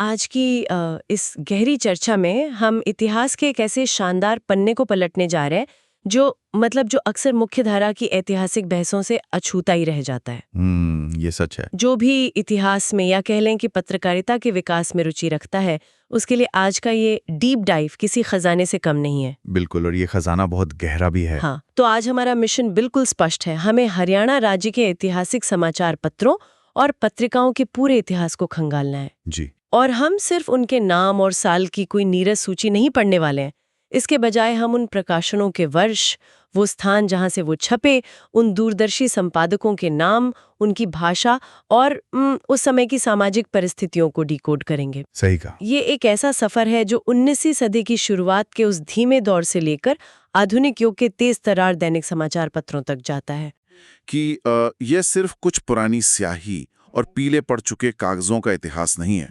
आज की इस गहरी चर्चा में हम इतिहास के एक ऐसे शानदार पन्ने को पलटने जा रहे हैं जो अक्सर मुख्य धारा की ऐतिहासिक बहसों से अछूता ही रह जाता है। ये सच है। जो भी इतिहास में या कह लें कि पत्रकारिता के विकास में रुचि रखता है, उसके लिए आज का ये डीप डाइव किसी खजाने से कम नहीं है। बिल्कुल, और ये खजाना बहुत गहरा भी है। हाँ, तो आज हमारा मिशन बिल्कुल स्पष्ट है। हमें हरियाणा राज्य के ऐतिहासिक समाचार पत्रों और पत्रिकाओं के पूरे इतिहास को खंगालना है जी। और हम सिर्फ उनके नाम और साल की कोई नीरस सूची नहीं पढ़ने वाले हैं। इसके बजाय हम उन प्रकाशनों के वर्ष, वो स्थान जहां से वो छपे, उन दूरदर्शी संपादकों के नाम, उनकी भाषा और उस समय की सामाजिक परिस्थितियों को डिकोड करेंगे। सही कहा। ये एक ऐसा सफर है जो 19वीं सदी की शुरुआत के उस धीमे दौर से लेकर आधुनिक युग के तेज तर्रार दैनिक समाचार पत्रों तक जाता है। कि यह सिर्फ कुछ पुरानी स्याही और पीले पड़ चुके कागजों का इतिहास नहीं है।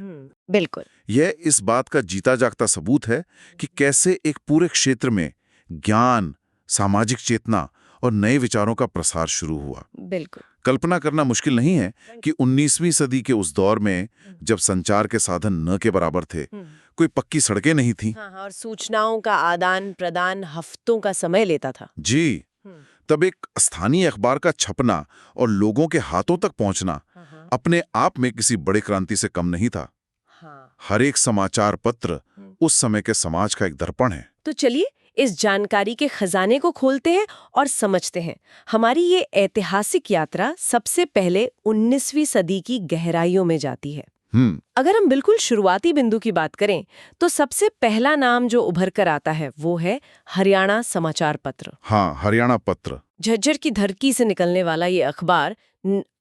बिल्कुल। यह इस बात का जीता जागता सबूत है कि कैसे एक पूरे क्षेत्र में ज्ञान, सामाजिक चेतना और नए विचारों का प्रसार शुरू हुआ। बिल्कुल। कल्पना करना मुश्किल नहीं है कि 19वीं सदी के उस दौर में जब संचार के साधन न के बराबर थे, कोई पक्की सड़कें नहीं थीं। हाँ, और सूचनाओं का आदान प्रदान हफ्तों का समय लेता था। जी, तब एक स्थानीय अखबार का छपना और लोगों के हाथों तक पहुंचना अपने आप में किसी बड़ी क्रांति से कम नहीं था। हर एक समाचार पत्र उस समय के समाज का एक दर्पण है। तो चलिए इस जानकारी के खजाने को खोलते हैं और समझते हैं। हमारी ये ऐतिहासिक यात्रा सबसे पहले 19वीं सदी की गहराइयों में जाती है। अगर हम बिल्कुल शुरुआती बिंदु की बात करें तो सबसे पहला नाम जो उभर कर आता है वो है हरियाणा समाचार पत्र। हाँ, हरियाणा पत्र। झज्जर की धरती से निकलने वाला ये अखबार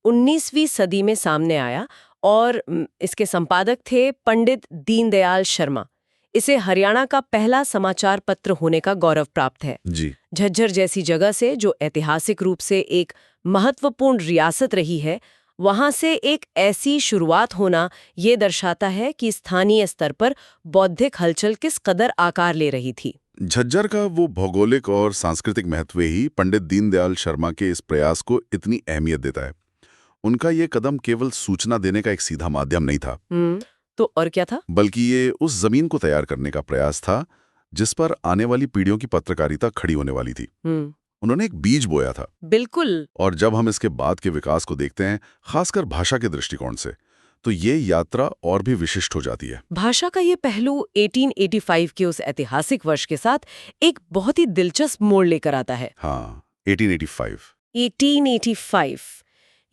19वीं सदी में सामने आया और इसके संपादक थे पंडित दीनदयाल शर्मा। इसे हरियाणा का पहला समाचार पत्र होने का गौरव प्राप्त है। जी। झज्जर जैसी जगह से जो ऐतिहासिक रूप से एक महत्वपूर्ण रियासत रही है, वहां से एक ऐसी शुरुआत होना ये दर्शाता है कि स्थानीय स्तर पर बौद्धिक हलचल किस कदर आकार ले रही थी। झज्जर का वो भौगोलिक और सांस्कृतिक महत्व ही पंडित दीनदयाल शर्मा के इस प्रयास को इतनी अहमियत देता है। उनका ये कदम केवल सूचना देने का एक सीधा माध्यम नहीं था, तो और क्या था? बल्कि ये उस जमीन को तैयार करने का प्रयास था जिस पर आने वाली पीढ़ियों की पत्रकारिता खड़ी होने वाली थी। उन्होंने एक बीज बोया था। बिल्कुल। और जब हम इसके बाद के विकास को देखते हैं, खासकर भाषा के दृष्टिकोण से, तो ये यात्रा और भी विशिष्ट हो जाती है। भाषा का ये पहलू 1885 के उस ऐतिहासिक वर्ष के साथ एक बहुत ही दिलचस्प मोड़ लेकर आता है। हाँ, 1885। 1885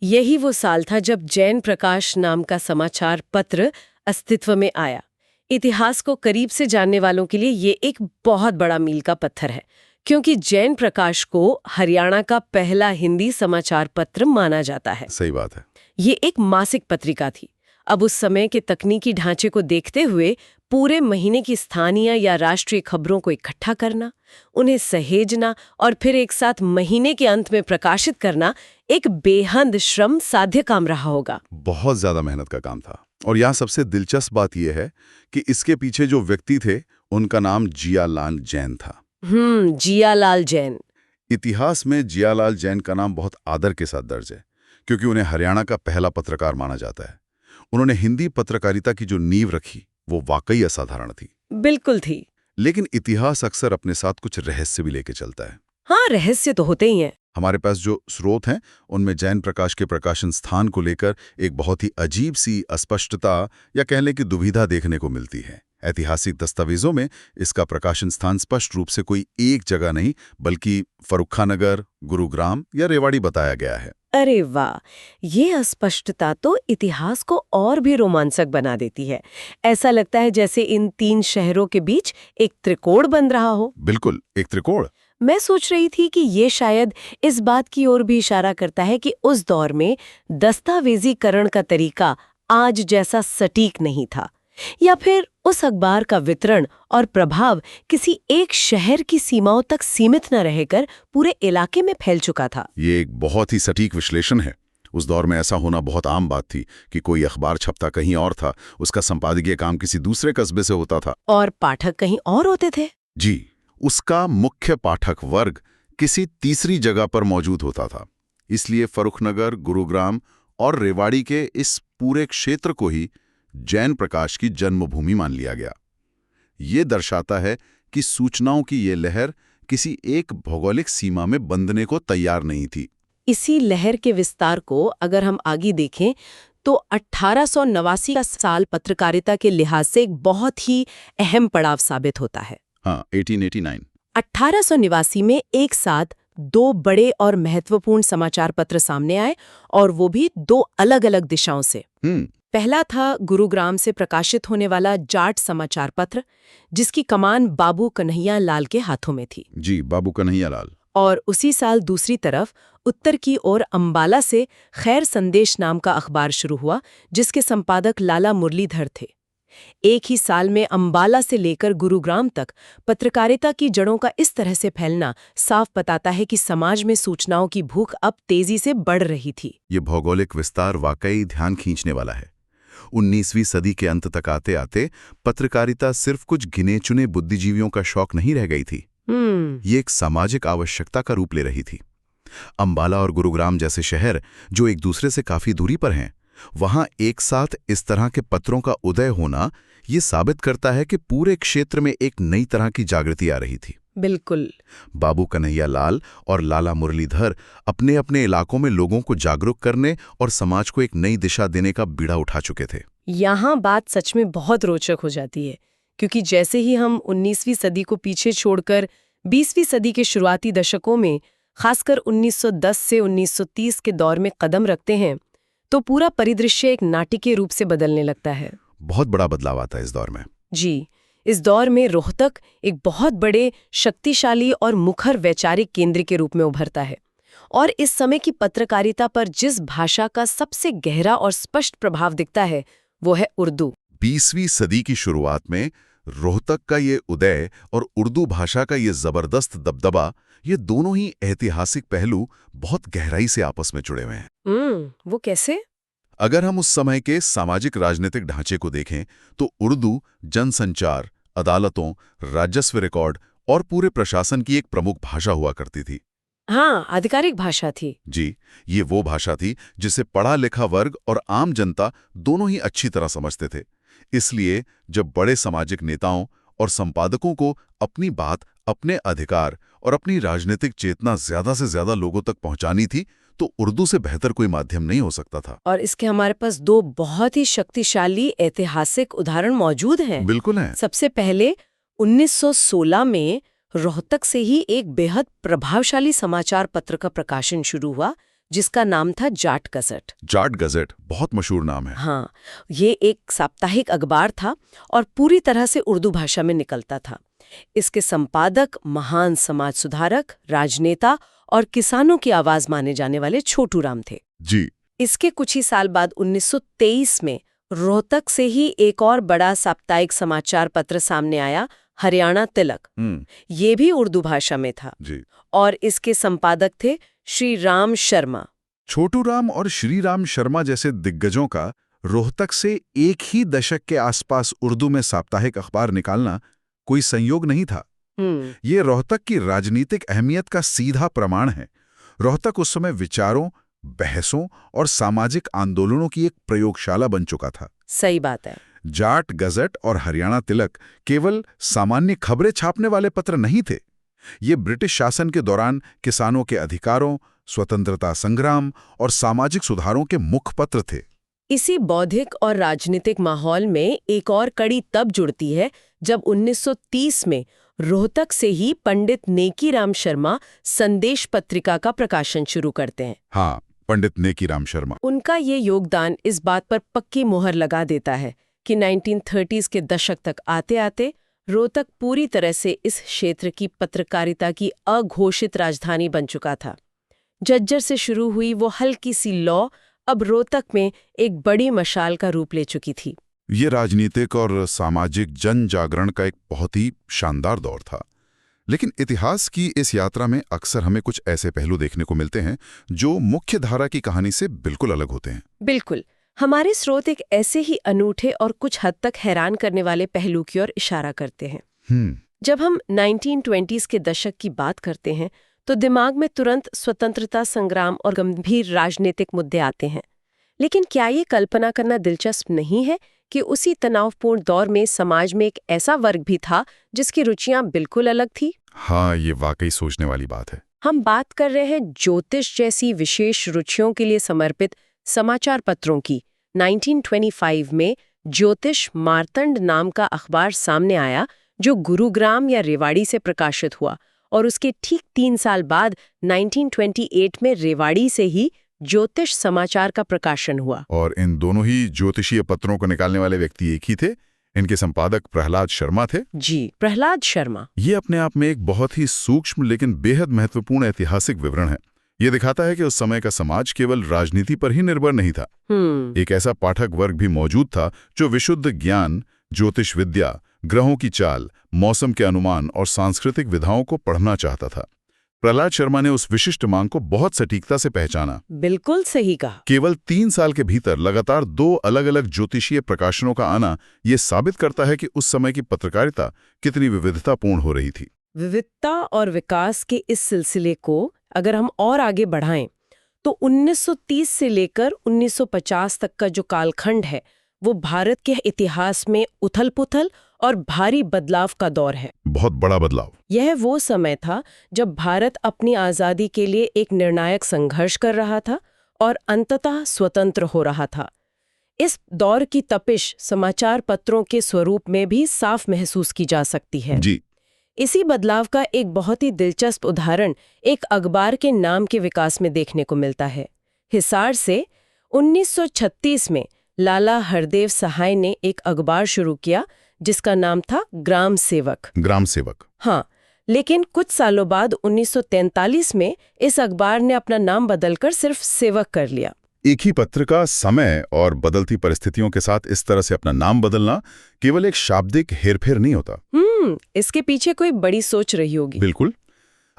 यही वो साल था जब जैन प्रकाश नाम का समाचार पत्र अस्तित्व में आया। इतिहास को करीब से जानने वालों के लिए ये एक बहुत बड़ा मील का पत्थर है, क्योंकि जैन प्रकाश को हरियाणा का पहला हिंदी समाचार पत्र माना जाता है। सही बात है। ये एक मासिक पत्रिका थी। अब उस समय के तकनीकी ढांचे को देखते हुए पूरे महीने की स्थानीय या राष्ट्रीय खबरों को इकट्ठा करना, उन्हें सहेजना और फिर एक साथ महीने के अंत में प्रकाशित करना एक बेहद श्रम साध्य काम रहा होगा। बहुत ज्यादा मेहनत का काम था। और यहाँ सबसे दिलचस्प बात यह है कि इसके पीछे जो व्यक्ति थे, उनका नाम जियालाल जैन था। जियालाल जैन। इतिहास में जियालाल जैन का नाम बहुत आदर के साथ दर्ज है, क्योंकि उन्हें हरियाणा का पहला पत्रकार माना जाता है। उन्होंने हिंदी पत्रकारिता की जो नींव रखी, वो वाकई असाधारण थी। बिल्कुल थी। लेकिन इतिहास अक्सर अपने साथ कुछ रहस्य भी लेके चलता है। हाँ, रहस्य तो होते ही हैं। हमारे पास जो स्रोत हैं, उनमें जैन प्रकाश के प्रकाशन स्थान को लेकर एक बहुत ही अजीब सी अस्पष्टता या कह लें कि दुविधा देखने को मिलती है। ऐतिहासिक दस्तावेजों में इसका प्रकाशन स्थान स्पष्ट रूप से कोई एक जगह नहीं, बल्कि फर्रुखानगर, गुरुग्राम या रेवाड़ी बताया गया है। अरे वाह, ये अस्पष्टता तो इतिहास को और भी रोमांचक बना देती है। ऐसा लगता है जैसे इन तीन शहरों के बीच एक त्रिकोण बन रहा हो। बिल्कुल, एक त्रिकोण। मैं सोच रही थी कि ये शायद इस बात की ओर भी इशारा करता है कि उस दौर में दस्तावेजीकरण का तरीका आज जैसा सटीक नहीं था, या फिर उस अखबार का वितरण और प्रभाव किसी एक शहर की सीमाओं तक सीमित न रहकर पूरे इलाके में फैल चुका था। ये एक बहुत ही सटीक विश्लेषण है। उस दौर में ऐसा होना बहुत आम बात थी कि कोई अखबार छपता कहीं और था, उसका संपादकीय काम किसी दूसरे कस्बे से होता था और पाठक कहीं और होते थे। जी, उसका मुख्य पाठक वर्ग किसी तीसरी जगह पर मौजूद होता था। इसलिए फर्रुखनगर, गुरुग्राम और रेवाड़ी के इस पूरे क्षेत्र को ही जैन प्रकाश की जन्मभूमि मान लिया गया। ये दर्शाता है कि सूचनाओं की ये लहर किसी एक भौगोलिक सीमा में बंधने को तैयार नहीं थी। इसी लहर के विस्तार को अगर हम आगे देखें तो 1889 का साल पत्रकारिता के लिहाज से एक बहुत ही अहम पड़ाव साबित होता है। हाँ, 1889। 1889 में एक साथ दो बड़े और महत्वपूर्ण समाचार पत्र सामने आए, और वो भी दो अलग-अलग दिशाओं से। पहला था गुरुग्राम से प्रकाशित होने वाला जाट समाचार पत्र, जिसकी कमान बाबू कन्हैया लाल के हाथों में थी। जी, बाबू कन्हैया लाल। और उसी साल दूसरी तरफ उत्तर की ओर अंबाला से खैर संदेश नाम का अखबार शुरू हुआ, जिसके संपादक लाला मुरलीधर थे। एक ही साल में अंबाला से लेकर गुरुग्राम तक पत्रकारिता की जड़ों का इस तरह से फैलना साफ बताता है कि समाज में सूचनाओं की भूख अब तेजी से बढ़ रही थी। ये भौगोलिक विस्तार वाकई ध्यान खींचने वाला है। 19वीं सदी के अंत तक आते आते पत्रकारिता सिर्फ कुछ गिने चुने बुद्धिजीवियों का शौक नहीं रह गई थी। ये एक सामाजिक आवश्यकता का रूप ले रही थी। अंबाला और गुरुग्राम जैसे शहर, जो एक दूसरे से काफी दूरी पर हैं, वहां एक साथ इस तरह के पत्रों का उदय होना ये साबित करता है कि पूरे क्षेत्र में एक नई तरह की जागृति आ रही थी। बिल्कुल। बाबू कन्हैया लाल और लाला मुरलीधर अपने अपने इलाकों में लोगों को जागरूक करने और समाज को एक नई दिशा देने का बीड़ा उठा चुके थे। यहाँ बात सच में बहुत रोचक हो जाती है, क्योंकि जैसे ही हम 19वीं सदी को पीछे छोड़कर 20वीं सदी के शुरुआती दशकों में, खासकर 1910 से 1930 के दौर में कदम रखते हैं, तो पूरा परिदृश्य एक नाटकीय रूप से बदलने लगता है। बहुत बड़ा बदलाव आता है इस दौर में। जी, इस दौर में रोहतक एक बहुत बड़े, शक्तिशाली और मुखर वैचारिक केंद्र के रूप में उभरता है, और इस समय की पत्रकारिता पर जिस भाषा का सबसे गहरा और स्पष्ट प्रभाव दिखता है वो है उर्दू। 20वीं सदी की शुरुआत में रोहतक का ये उदय और उर्दू भाषा का ये जबरदस्त दबदबा, ये दोनों ही ऐतिहासिक पहलू बहुत गहराई से आपस में जुड़े हुए हैं। वो कैसे? अगर हम उस समय के सामाजिक राजनीतिक ढांचे को देखें तो उर्दू जनसंचार, अदालतों, राजस्व रिकॉर्ड और पूरे प्रशासन की एक प्रमुख भाषा हुआ करती थी। हाँ, आधिकारिक भाषा थी। जी, ये वो भाषा थी जिसे पढ़ा लिखा वर्ग और आम जनता दोनों ही अच्छी तरह समझते थे। इसलिए जब बड़े सामाजिक नेताओं और संपादकों को अपनी बात, अपने अधिकार और अपनी राजनीतिक चेतना ज्यादा से ज्यादा लोगों तक पहुंचानी थी, तो उर्दू से बेहतर कोई माध्यम नहीं हो सकता था। और इसके हमारे पास दो बहुत ही शक्तिशाली ऐतिहासिक उदाहरण मौजूद हैं। बिल्कुल हैं। सबसे पहले 1916 में रोहतक से ही एक बेहद प्रभावशाली समाचार पत्र का प्रकाशन शुरू हुआ, जिसका नाम था जाट गज़ट। जाट गज़ट बहुत मशहूर नाम है। हाँ, ये एक साप्ताहिक अखबार था और पूरी तरह से उर्दू भाषा में निकलता था। इसके संपादक महान समाज सुधारक, राजनेता और किसानों की आवाज माने जाने वाले छोटू राम थे। जी। इसके कुछ ही साल बाद 1923 में रोहतक से ही एक और बड़ा साप्ताहिक समाचार पत्र सामने आया, हरियाणा तिलक। ये भी उर्दू भाषा में था। जी। और इसके संपादक थे श्री राम शर्मा। छोटू राम और श्री राम शर्मा जैसे दिग्गजों का रोहतक से एक ही दशक के आसपास उर्दू में साप्ताहिक अखबार निकालना कोई संयोग नहीं था। ये रोहतक की राजनीतिक अहमियत का सीधा प्रमाण है। रोहतक उस समय विचारों, बहसों और सामाजिक आंदोलनों की एक प्रयोगशाला बन चुका था। सही बात है। जाट गज़ट और हरियाणा तिलक केवल सामान्य खबरें छापने वाले पत्र नहीं थे। ये ब्रिटिश शासन के दौरान किसानों के अधिकारों, स्वतंत्रता संग्राम और सामाजिक सुधारों के मुख्य पत्र थे। इसी बौद्धिक और राजनीतिक माहौल में एक और कड़ी तब जुड़ती है जब 1930 में रोहतक से ही पंडित नेकीराम शर्मा संदेश पत्रिका का प्रकाशन शुरू करते हैं। हाँ, पंडित नेकीराम शर्मा। उनका ये योगदान इस बात पर पक्की मोहर लगा देता है कि 1930s के दशक तक आते आते रोहतक पूरी तरह से इस क्षेत्र की पत्रकारिता की अघोषित राजधानी बन चुका था। झज्जर से शुरू हुई वो हल्की सी लौ अब रोहतक में एक बड़ी मशाल का रूप ले चुकी थी। ये राजनीतिक और सामाजिक जन जागरण का एक बहुत ही शानदार दौर था। लेकिन इतिहास की इस यात्रा में अक्सर हमें कुछ ऐसे पहलू देखने को मिलते हैं जो मुख्य धारा की कहानी से बिल्कुल अलग होते हैं। बिल्कुल। हमारे स्रोत एक ऐसे ही अनूठे और कुछ हद तक हैरान करने वाले पहलू की ओर इशारा करते हैं। जब हम 1920s के दशक की बात करते हैं तो दिमाग में तुरंत स्वतंत्रता संग्राम और गंभीर राजनीतिक मुद्दे आते हैं। लेकिन क्या ये कल्पना करना दिलचस्प नहीं है कि उसी तनावपूर्ण दौर में समाज में एक ऐसा वर्ग भी था जिसकी रुचियां बिल्कुल अलग थी। हाँ, ये वाकई सोचने वाली बात है। हम बात कर रहे हैं ज्योतिष जैसी विशेष रुचियों के लिए समर्पित समाचार पत्रों की। 1925 में ज्योतिष मार्तंड नाम का अखबार सामने आया जो गुरुग्राम या रेवाड़ी से प्रकाशित हुआ, और उसके ठीक 3 साल बाद 1928 में रेवाड़ी से ही ज्योतिष समाचार का प्रकाशन हुआ। और इन दोनों ही ज्योतिषीय पत्रों को निकालने वाले व्यक्ति एक ही थे। इनके संपादक प्रहलाद शर्मा थे। जी, प्रहलाद शर्मा। ये अपने आप में एक बहुत ही सूक्ष्म लेकिन बेहद महत्वपूर्ण ऐतिहासिक विवरण है। ये दिखाता है कि उस समय का समाज केवल राजनीति पर ही निर्भर नहीं था। एक ऐसा पाठक वर्ग भी मौजूद था जो विशुद्ध ज्ञान, ज्योतिष विद्या, ग्रहों की चाल, मौसम के अनुमान और सांस्कृतिक विधाओं को पढ़ना चाहता था। प्रहलाद शर्मा ने उस विशिष्ट मांग को बहुत सटीकता से पहचाना। बिल्कुल सही कहा। केवल 3 साल के भीतर लगातार 2 अलग-अलग ज्योतिषीय प्रकाशनों का आना ये साबित करता है कि उस समय की पत्रकारिता कितनी विविधतापूर्ण हो रही थी। विविधता और विकास के इस सिलसिले को अगर हम और आगे बढ़ाएं तो 1930 से लेकर 1950 तक का जो कालखंड है वो भारत के इतिहास में उथल-पुथल और भारी बदलाव का दौर है। बहुत बड़ा बदलाव। यह वो समय था जब भारत अपनी आज़ादी के लिए एक निर्णायक संघर्ष कर रहा था और अंततः स्वतंत्र हो रहा था। इस दौर की तपिश समाचार पत्रों के स्वरूप में भी साफ महसूस की जा सकती है। जी। इसी बदलाव का एक बहुत ही दिलचस्प उदाहरण एक अखबार के नाम के विकास में देखने को मिलता है। हिसार से 1936 में लाला हरदेव सहाय ने एक अखबार शुरू किया जिसका नाम था ग्राम सेवक। ग्राम सेवक। हाँ, लेकिन कुछ सालों बाद 1943 में इस अखबार ने अपना नाम बदलकर सिर्फ सेवक कर लिया। एक ही पत्र का समय और बदलती परिस्थितियों के साथ इस तरह से अपना नाम बदलना केवल एक शाब्दिक हेरफेर नहीं होता। इसके पीछे कोई बड़ी सोच रही होगी। बिल्कुल।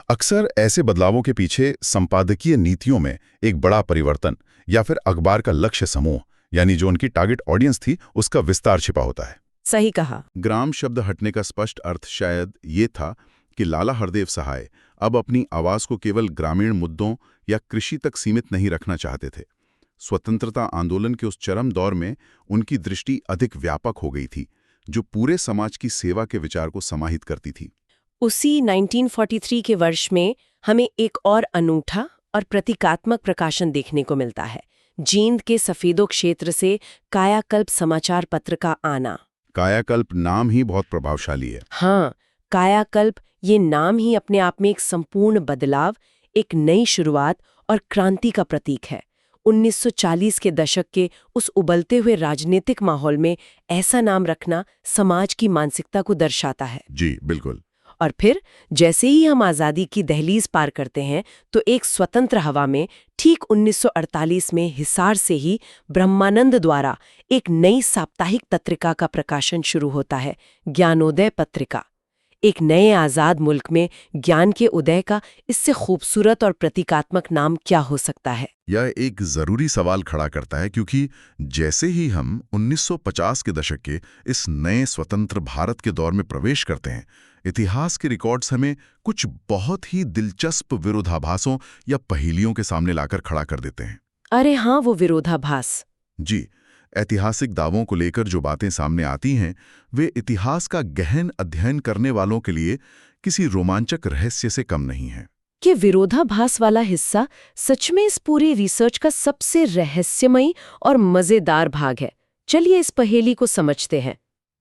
अक्सर ऐसे बदलावों के पीछे संपादकीय नीतियों में एक बड़ा परिवर्तन या फिर अखबार का लक्ष्य समूह यानी जो उनकी टारगेट ऑडियंस थी उसका विस्तार छिपा होता है। सही कहा। ग्राम शब्द हटने का स्पष्ट अर्थ शायद ये था कि लाला हरदेव सहाय अब अपनी आवाज को केवल ग्रामीण मुद्दों या कृषि तक सीमित नहीं रखना चाहते थे। स्वतंत्रता आंदोलन के उस चरम दौर में उनकी दृष्टि अधिक व्यापक हो गई थी, जो पूरे समाज की सेवा के विचार को समाहित करती थी। उसी 1943 के वर्ष में हमें एक और अनूठा और प्रतीकात्मक प्रकाशन देखने को मिलता है। जींद के सफेदो क्षेत्र से कायाकल्प समाचार पत्र का आना। कायाकल्प नाम ही बहुत प्रभावशाली है। हाँ, कायाकल्प ये नाम ही अपने आप में एक संपूर्ण बदलाव, एक नई शुरुआत और क्रांति का प्रतीक है। 1940 के दशक के उस उबलते हुए राजनीतिक माहौल में ऐसा नाम रखना समाज की मानसिकता को दर्शाता है। जी बिल्कुल। और फिर जैसे ही हम आज़ादी की दहलीज पार करते हैं तो एक स्वतंत्र हवा में ठीक 1948 में हिसार से ही ब्रह्मानंद द्वारा एक नई साप्ताहिक पत्रिका का प्रकाशन शुरू होता है, ज्ञानोदय पत्रिका। एक नए आज़ाद मुल्क में ज्ञान के उदय का इससे खूबसूरत और प्रतीकात्मक नाम क्या हो सकता है? यह एक जरूरी सवाल खड़ा करता है, क्योंकि जैसे ही हम 1950 के दशक के इस नए स्वतंत्र भारत के दौर में प्रवेश करते हैं, इतिहास के रिकॉर्ड्स हमें कुछ बहुत ही दिलचस्प विरोधाभासों या पहेलियों के सामने लाकर खड़ा कर देते हैं। अरे हाँ, वो विरोधाभास। जी, ऐतिहासिक दावों को लेकर जो बातें सामने आती हैं, वे इतिहास का गहन अध्ययन करने वालों के लिए किसी रोमांचक रहस्य से कम नहीं है। कि विरोधाभास वाला हिस्सा सच में इस पूरी रिसर्च का सबसे रहस्यमयी और मजेदार भाग है। चलिए इस पहेली को समझते हैं।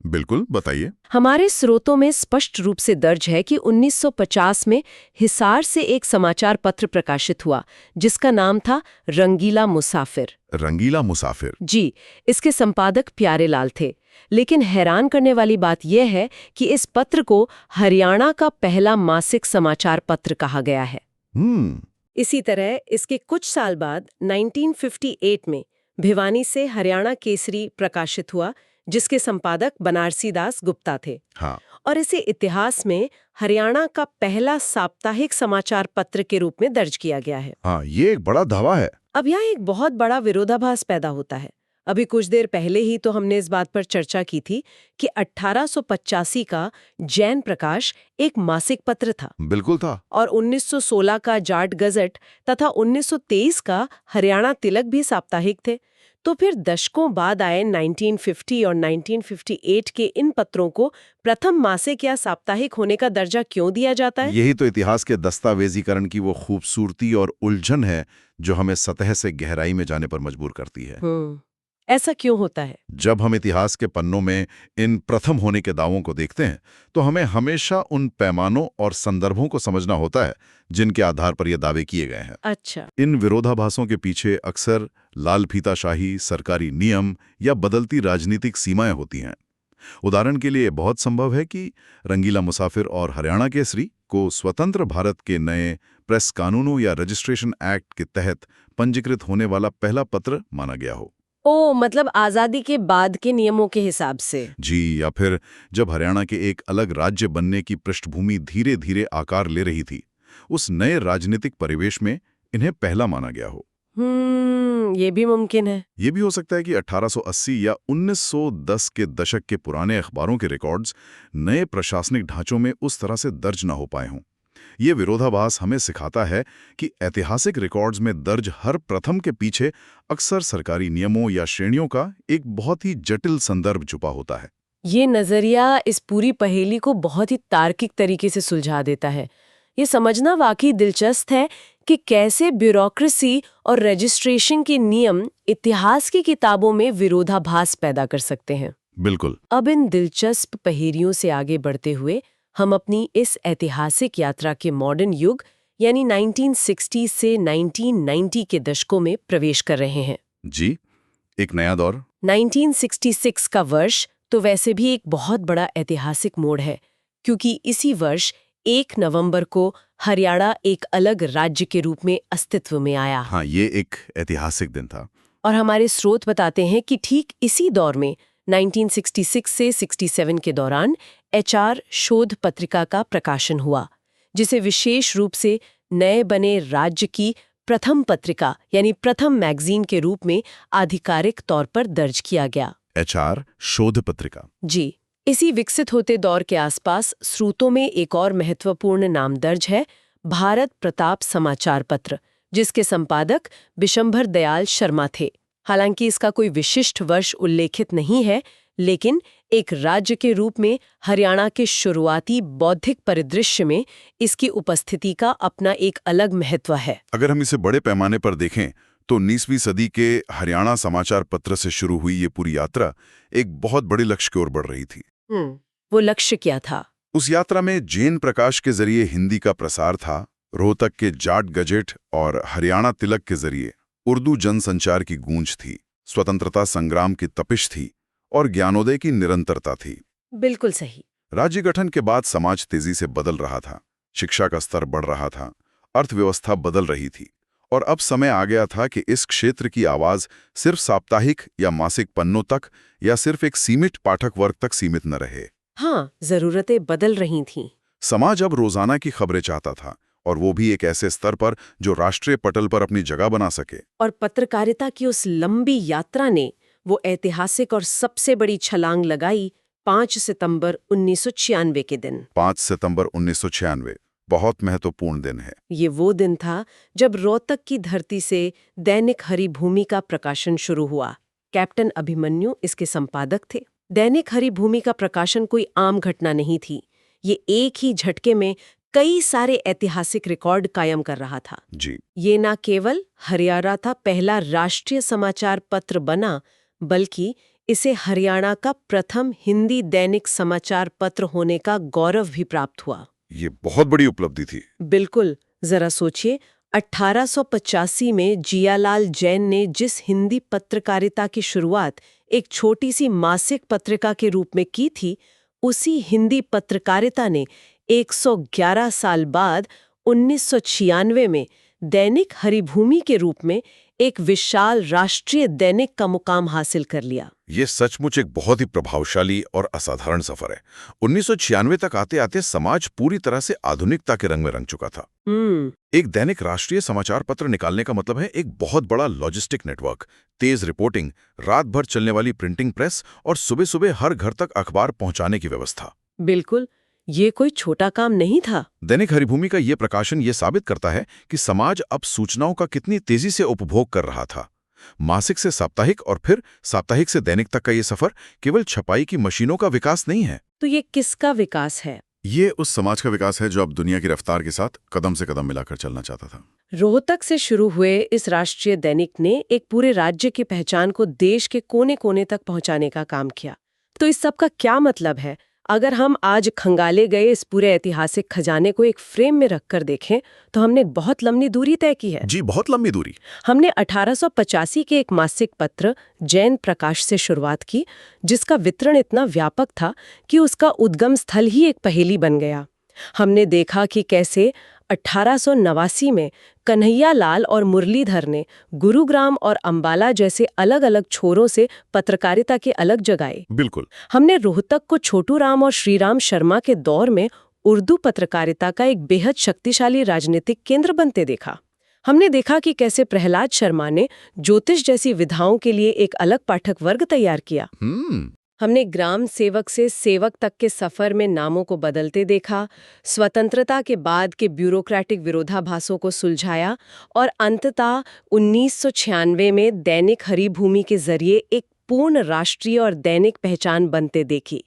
बिल्कुल, बताइए। हमारे स्रोतों में स्पष्ट रूप से दर्ज है कि 1950 में हिसार से एक समाचार पत्र प्रकाशित हुआ जिसका नाम था रंगीला मुसाफिर। रंगीला मुसाफिर। जी, इसके संपादक प्यारेलाल थे। लेकिन हैरान करने वाली बात यह है कि इस पत्र को हरियाणा का पहला मासिक समाचार पत्र कहा गया है। इसी तरह इसके कुछ साल बाद 1958 में भिवानी से हरियाणा केसरी प्रकाशित हुआ जिसके संपादक बनारसी दास गुप्ता थे। हाँ। और इसे इतिहास में हरियाणा का पहला साप्ताहिक समाचार पत्र के रूप में दर्ज किया गया है। हाँ, ये एक बड़ा दावा है। अब यहाँ एक बहुत बड़ा विरोधाभास पैदा होता है। अभी कुछ देर पहले ही तो हमने इस बात पर चर्चा की थी कि 1885 का जैन प्रकाश एक मासिक पत्र था। बिल्कुल था। और 1916 का जाट गजट तथा 1923 का हरियाणा तिलक भी साप्ताहिक थे। तो फिर दशकों बाद आए 1950 और 1958 के इन पत्रों को प्रथम मासिक या साप्ताहिक होने का दर्जा क्यों दिया जाता है? यही तो इतिहास के दस्तावेजीकरण की वो खूबसूरती और उलझन है जो हमें सतह से गहराई में जाने पर मजबूर करती है। ऐसा क्यों होता है? जब हम इतिहास के पन्नों में इन प्रथम होने के दावों को देखते हैं तो हमें हमेशा उन पैमानों और संदर्भों को समझना होता है जिनके आधार पर ये दावे किए गए हैं। अच्छा। इन विरोधाभासों के पीछे अक्सर लाल फीताशाही, सरकारी नियम या बदलती राजनीतिक सीमाएं होती हैं। उदाहरण के लिए बहुत संभव है कि रंगीला मुसाफिर और हरियाणा केसरी को स्वतंत्र भारत के नए प्रेस कानूनों या रजिस्ट्रेशन एक्ट के तहत पंजीकृत होने वाला पहला पत्र माना गया हो। मतलब आजादी के बाद के नियमों के हिसाब से। जी, या फिर जब हरियाणा के एक अलग राज्य बनने की पृष्ठभूमि धीरे धीरे आकार ले रही थी, उस नए राजनीतिक परिवेश में इन्हें पहला माना गया हो। ये भी मुमकिन है। ये भी हो सकता है कि 1880 या 1910 के दशक के पुराने अखबारों के रिकॉर्ड्स नए प्रशासनिक ढांचों में उस तरह से दर्ज न हो पाए हों। ये विरोधाभास हमें सिखाता है कि ऐतिहासिक रिकॉर्ड्स में दर्ज हर प्रथम के पीछे अक्सर सरकारी नियमों या श्रेणियों का एक बहुत ही जटिल संदर्भ छुपा होता है। ये नजरिया इस पूरी पहेली को बहुत ही तार्किक तरीके से सुलझा देता है। ये समझना वाकई दिलचस्प है कि कैसे ब्यूरोक्रेसी और रजिस्ट्रेशन के नियम इतिहास की किताबों में विरोधाभास पैदा कर सकते हैं। बिल्कुल। अब इन दिलचस्प पहेलियों से आगे बढ़ते हुए हम अपनी इस ऐतिहासिक यात्रा के मॉडर्न युग यानी 1960 से 1990 के दशकों में प्रवेश कर रहे हैं। जी, एक नया दौर। 1966 का वर्ष तो वैसे भी एक बहुत बड़ा ऐतिहासिक मोड़ है, क्योंकि इसी वर्ष 1 नवंबर को हरियाणा एक अलग राज्य के रूप में अस्तित्व में आया। हाँ, ये एक ऐतिहासिक दिन था। और हमारे स्रोत बताते हैं कि ठीक इसी दौर में 1966 से 67 के दौरान HR शोध पत्रिका का प्रकाशन हुआ, जिसे विशेष रूप से नए बने राज्य की प्रथम पत्रिका यानी प्रथम मैगजीन के रूप में आधिकारिक तौर पर दर्ज किया गया। HR शोध पत्रिका। जी, इसी विकसित होते दौर के आसपास स्रोतों में एक और महत्वपूर्ण नाम दर्ज है, भारत प्रताप समाचार पत्र, जिसके संपादक बिशंभर दयाल शर्मा थे। हालांकि इसका कोई विशिष्ट वर्ष उल्लेखित नहीं है, लेकिन एक राज्य के रूप में हरियाणा के शुरुआती बौद्धिक परिदृश्य में इसकी उपस्थिति का अपना एक अलग महत्व है। अगर हम इसे बड़े पैमाने पर देखें तो 19वीं सदी के हरियाणा समाचार पत्र से शुरू हुई ये पूरी यात्रा एक बहुत बड़े लक्ष्य की ओर बढ़ रही थी। वो लक्ष्य क्या था? उस यात्रा में जैन प्रकाश के जरिए हिंदी का प्रसार था, रोहतक के जाट गजेट और हरियाणा तिलक के जरिए उर्दू जनसंचार की गूंज थी, स्वतंत्रता संग्राम की तपिश थी और ज्ञानोदय की निरंतरता थी। बिल्कुल सही। राज्य गठन के बाद समाज तेजी से बदल रहा था, शिक्षा का स्तर बढ़ रहा था, अर्थव्यवस्था बदल रही थी और अब समय आ गया था कि इस क्षेत्र की आवाज सिर्फ साप्ताहिक या मासिक पन्नों तक या सिर्फ एक सीमित पाठक वर्ग तक सीमित न रहे। हाँ, जरूरतें बदल रही थीं। समाज अब रोजाना की खबरें चाहता था, और वो भी एक ऐसे स्तर पर जो राष्ट्रीय पटल पर अपनी जगह बना सके। और पत्रकारिता की उस लंबी यात्रा ने वो ऐतिहासिक और सबसे बड़ी छलांग लगाई 5 सितंबर 1996 के दिन। 5 सितंबर 1996 बहुत महत्वपूर्ण दिन है। ये वो दिन था जब रोहतक की धरती से दैनिक हरिभूमि का प्रकाशन शुरू हुआ। कैप्टन अभिमन्यु इसके संपादक थे। दैनिक हरिभूमि का प्रकाशन कोई आम घटना नहीं थी। ये एक ही झटके में कई सारे ऐतिहासिक रिकॉर्ड कायम कर रहा था। जी, ये न केवल हरियाणा का पहला राष्ट्रीय समाचार पत्र बना, बल्कि इसे हरियाणा का प्रथम हिंदी दैनिक समाचार पत्र होने का गौरव भी प्राप्त हुआ। ये बहुत बड़ी उपलब्धि थी। बिल्कुल, जरा सोचिए, 1885 में जियालाल जैन ने जिस हिंदी पत्रकारिता की शुरुआत एक छोटी सी मासिक पत्रिका के रूप में की थी, उसी हिंदी पत्रकारिता ने 111 साल बाद 1996 में दैनिक हरिभूमि के रूप में एक विशाल राष्ट्रीय दैनिक का मुकाम हासिल कर लिया। ये सचमुच एक बहुत ही प्रभावशाली और असाधारण सफर है। 1996 तक आते आते समाज पूरी तरह से आधुनिकता के रंग में रंग चुका था। एक दैनिक राष्ट्रीय समाचार पत्र निकालने का मतलब है एक बहुत बड़ा लॉजिस्टिक नेटवर्क, तेज रिपोर्टिंग, रात भर चलने वाली प्रिंटिंग प्रेस और सुबह सुबह हर घर तक अखबार पहुंचाने की व्यवस्था। बिल्कुल, ये कोई छोटा काम नहीं था। दैनिक हरिभूमि का ये प्रकाशन ये साबित करता है कि समाज अब सूचनाओं का कितनी तेजी से उपभोग कर रहा था। मासिक से साप्ताहिक और फिर साप्ताहिक से दैनिक तक का ये सफर केवल छपाई की मशीनों का विकास नहीं है। तो ये किसका विकास है? ये उस समाज का विकास है जो अब दुनिया की रफ्तार के साथ कदम से कदम मिलाकर चलना चाहता था। रोहतक से शुरू हुए इस राष्ट्रीय दैनिक ने एक पूरे राज्य की पहचान को देश के कोने कोने तक पहुंचाने का काम किया। तो इस सब का क्या मतलब है? अगर हम आज खंगाले गए इस पूरे ऐतिहासिक खजाने को एक फ्रेम में रखकर देखें तो हमने बहुत लंबी दूरी तय की है। जी, बहुत लंबी दूरी। हमने 1885 के एक मासिक पत्र जैन प्रकाश से शुरुआत की, जिसका वितरण इतना व्यापक था कि उसका उद्गम स्थल ही एक पहेली बन गया। हमने देखा कि कैसे 1889 में कन्हैया लाल और मुरलीधर ने गुरुग्राम और अंबाला जैसे अलग अलग छोरों से पत्रकारिता के अलग जगाए। बिल्कुल। हमने रोहतक को छोटू राम और श्रीराम शर्मा के दौर में उर्दू पत्रकारिता का एक बेहद शक्तिशाली राजनीतिक केंद्र बनते देखा। हमने देखा कि कैसे प्रहलाद शर्मा ने ज्योतिष जैसी विधाओं के लिए एक अलग पाठक वर्ग तैयार किया। हमने ग्राम सेवक से सेवक तक के सफर में नामों को बदलते देखा, स्वतंत्रता के बाद के ब्यूरोक्रेटिक विरोधाभासों को सुलझाया और अंततः 1996 में दैनिक हरिभूमि के जरिए एक पूर्ण राष्ट्रीय और दैनिक पहचान बनते देखी।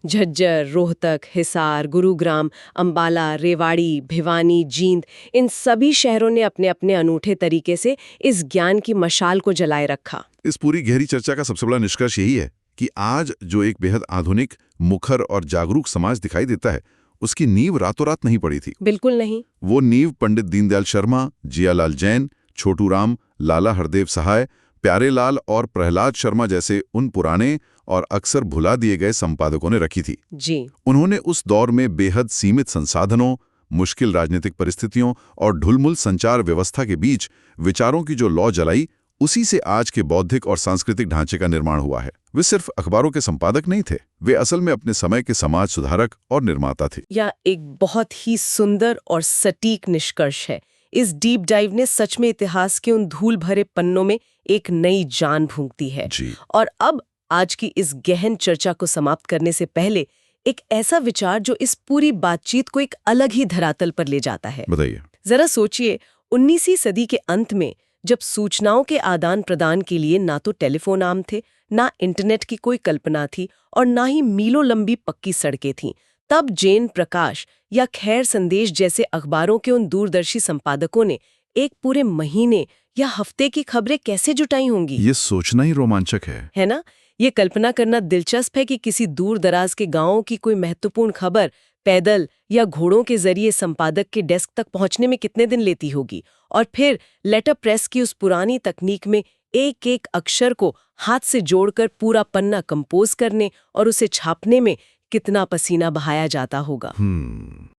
झज्जर, रोहतक, हिसार, गुरुग्राम, अंबाला, रेवाड़ी, भिवानी, जींद, इन सभी शहरों ने अपने अपने अनूठे तरीके से इस ज्ञान की मशाल को जलाए रखा। इस पूरी गहरी चर्चा का सबसे बड़ा निष्कर्ष यही है कि आज जो एक बेहद आधुनिक, मुखर और जागरूक समाज दिखाई देता है, उसकी नींव रातों रात नहीं पड़ी थी। बिल्कुल नहीं। वो नींव पंडित दीनदयाल शर्मा, जियालाल जैन, छोटू राम, लाला हरदेव सहाय, प्यारेलाल और प्रहलाद शर्मा जैसे उन पुराने और अक्सर भुला दिए गए संपादकों ने रखी थी। जी। उन्होंने उस दौर में बेहद सीमित संसाधनों, मुश्किल राजनीतिक परिस्थितियों और ढुलमुल संचार व्यवस्था के बीच विचारों की जो लौ जलाई, उसी से आज के बौद्धिक और सांस्कृतिक ढांचे का निर्माण हुआ है। वे सिर्फ अखबारों के संपादक नहीं थे, वे असल में अपने समय के समाज सुधारक और निर्माता थे। यह एक बहुत ही सुंदर और सटीक निष्कर्ष है। इस डीप डाइव ने सच में इतिहास के उन धूल भरे पन्नों में एक नई जान फूंक दी है। जी। और अब आज की इस गहन चर्चा को समाप्त करने से पहले एक ऐसा विचार जो इस पूरी बातचीत को एक अलग ही धरातल पर ले जाता है। बताइए। जरा सोचिए, 19वीं सदी के अंत में जब सूचनाओं के आदान प्रदान के लिए ना तो टेलीफोन आम थे, ना इंटरनेट की कोई कल्पना थी और ना ही मीलों लंबी पक्की सड़कें थीं, तब जैन प्रकाश या खैर संदेश जैसे अखबारों के उन दूरदर्शी संपादकों ने एक पूरे महीने या हफ्ते की खबरें कैसे जुटाई होंगी? ये सोचना ही रोमांचक है ना? ये कल्पना करना दिलचस्प है कि किसी दूर दराज के गांवों की कोई महत्वपूर्ण खबर पैदल या घोड़ों के जरिए संपादक के डेस्क तक पहुंचने में कितने दिन लेती होगी, और फिर लेटर प्रेस की उस पुरानी तकनीक में एक एक अक्षर को हाथ से जोड़कर पूरा पन्ना कंपोज करने और उसे छापने में कितना पसीना बहाया जाता होगा।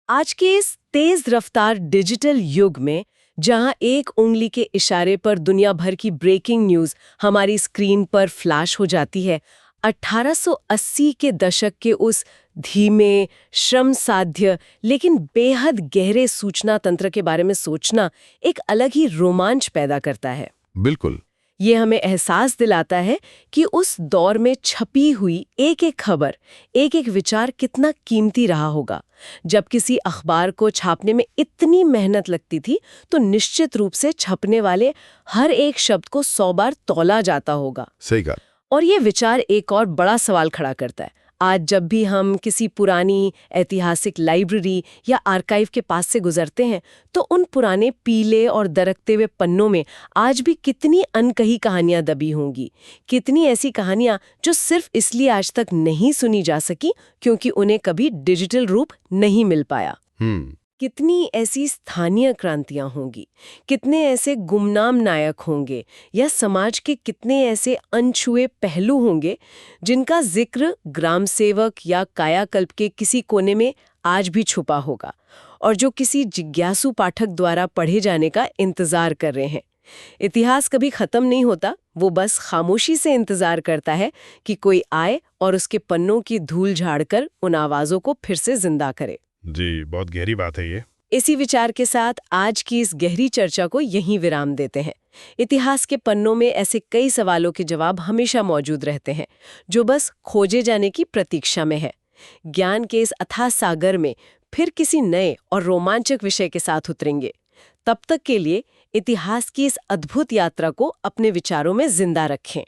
आज के इस तेज रफ्तार डिजिटल युग में जहां एक उंगली के इशारे पर दुनिया भर की ब्रेकिंग न्यूज हमारी स्क्रीन पर फ्लैश हो जाती है, 1880 के दशक के उस धीमे, श्रम साध्य लेकिन बेहद गहरे सूचना तंत्र के बारे में सोचना एक अलग ही रोमांच पैदा करता है। बिल्कुल। ये हमें एहसास दिलाता है कि उस दौर में छपी हुई एक एक खबर, एक एक विचार कितना कीमती रहा होगा। जब किसी अखबार को छापने में इतनी मेहनत लगती थी, तो निश्चित रूप से छपने वाले हर एक शब्द को 100 बार तौला जाता होगा। सही कहा। और ये विचार एक और बड़ा सवाल खड़ा करता है। आज जब भी हम किसी पुरानी ऐतिहासिक लाइब्रेरी या आर्काइव के पास से गुजरते हैं, तो उन पुराने पीले और दरकते हुए पन्नों में आज भी कितनी अनकही कहानियां दबी होंगी। कितनी ऐसी कहानियां जो सिर्फ इसलिए आज तक नहीं सुनी जा सकी क्योंकि उन्हें कभी डिजिटल रूप नहीं मिल पाया। कितनी ऐसी स्थानीय क्रांतियां होंगी, कितने ऐसे गुमनाम नायक होंगे, या समाज के कितने ऐसे अनछुए पहलू होंगे जिनका जिक्र ग्राम सेवक या कायाकल्प के किसी कोने में आज भी छुपा होगा और जो किसी जिज्ञासु पाठक द्वारा पढ़े जाने का इंतजार कर रहे हैं। इतिहास कभी खत्म नहीं होता, वो बस खामोशी से इंतजार करता है कि कोई आए और उसके पन्नों की धूल झाड़कर उन आवाजों को फिर से जिंदा करे। जी, बहुत गहरी बात है ये। इसी विचार के साथ आज की इस गहरी चर्चा को यहीं विराम देते हैं। इतिहास के पन्नों में ऐसे कई सवालों के जवाब हमेशा मौजूद रहते हैं, जो बस खोजे जाने की प्रतीक्षा में है। ज्ञान के इस अथाह सागर में फिर किसी नए और रोमांचक विषय के साथ उतरेंगे। तब तक के लिए इतिहास की इस अद्भुत यात्रा को अपने विचारों में जिंदा रखें।